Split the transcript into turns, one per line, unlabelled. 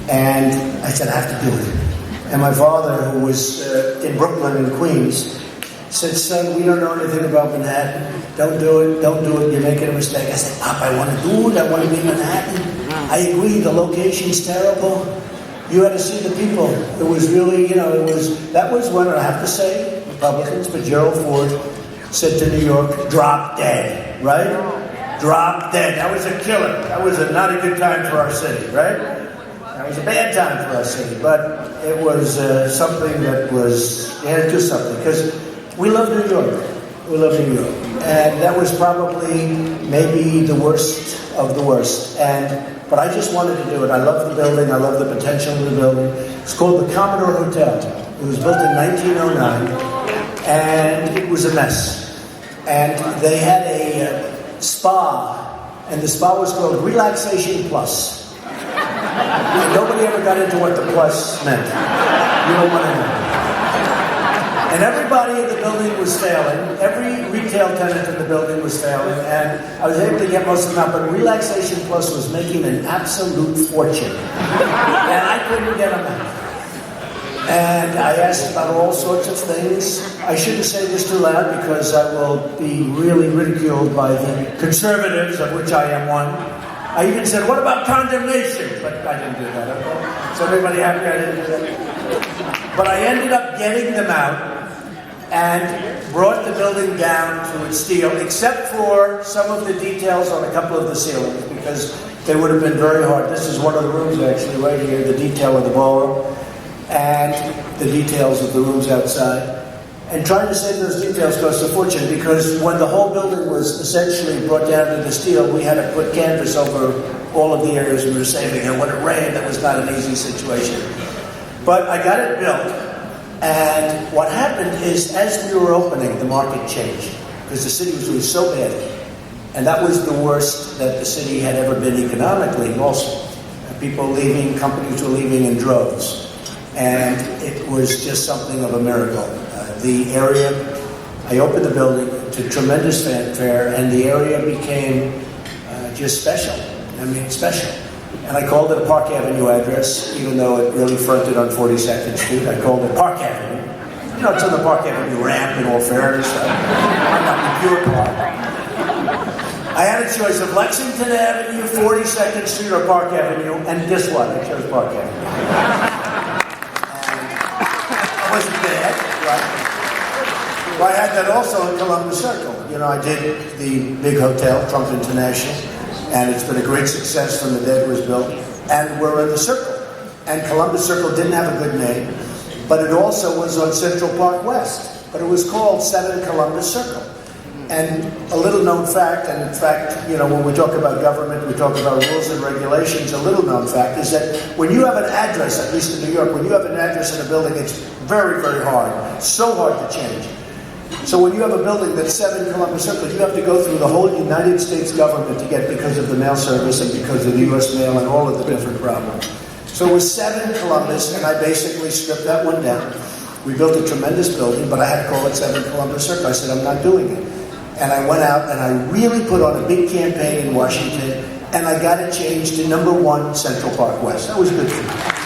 And I said, I have to do it. And my father, who was in Brooklyn and Queens, said, son, we don't know anything about Manhattan. Don't do it, don't do it, you're making a mistake. I said, Pop, I want to do it, I want to be in Manhattan. I agree, the location's terrible. You had to see the people. It was really, that was when, I have to say, Republicans, but Gerald Ford said to New York, drop dead, right? Drop dead. That was a killer. That was not a good time for our city, right? That was a bad time for our city, but it was something that was, you had to do something, because we love New York. We love New York. And that was probably maybe the worst of the worst. But I just wanted to do it. I love the building. I love the potential of the building. It's called the Commodore Hotel. It was built in 1909, and it was a mess. And they had a spa, and the spa was called Relaxation Plus. And nobody ever got into what the plus meant. You don't want to know. And everybody in the building was failing. Every retail tenant in the building was failing. And I was able to get most of them out. But Relaxation Plus was making an absolute fortune. And I couldn't get them out. And I asked about all sorts of things. I shouldn't say this too loud because I will be really ridiculed by the conservatives, of which I am one. I even said, what about condemnation? But I didn't do that, okay? So everybody happy I didn't do that? But I ended up getting them out and brought the building down to its steel, except for some of the details on a couple of the ceilings, because they would have been very hard. This is one of the rooms, actually, right here, the detail of the ballroom, and the details of the rooms outside. And trying to save those details cost a fortune, because when the whole building was essentially brought down to the steel, we had to put canvas over all of the areas we were saving. And when it rained, that was not an easy situation. But I got it built. And what happened is, as we were opening, the market changed, because the city was doing so badly. And that was the worst that the city had ever been economically also. People leaving, companies were leaving in droves. And it was just something of a miracle. The area, I opened the building to tremendous fanfare, and the area became just special. I mean, special. And I called it a Park Avenue address, even though it really fronted on 42nd Street. I called it Park Avenue. You know, it's on the Park Avenue ramp in all fairness. I'm not the pure Park. I had a choice of Lexington Avenue, 42nd Street, or Park Avenue, and guess what? I chose Park Avenue. And it wasn't bad, right? Well, I had that also in Columbus Circle. You know, I did the big hotel, Trump International. And it's been a great success from the day it was built. And we're in the Circle. And Columbus Circle didn't have a good name, but it also was on Central Park West. But it was called 7 Columbus Circle. And a little known fact, and in fact, you know, when we talk about government, we talk about rules and regulations, a little known fact is that when you have an address, at least in New York, when you have an address in a building, it's very, very hard. So hard to change. So when you have a building that's 7 Columbus Circle, you have to go through the whole United States government to get, because of the mail service and because of the U.S. mail and all of the different problems. So it was 7 Columbus, and I basically stripped that one down. We built a tremendous building, but I had to call it 7 Columbus Circle. I said, I'm not doing it. And I went out and I really put on a big campaign in Washington, and I got it changed to #1 Central Park West. That was good for me.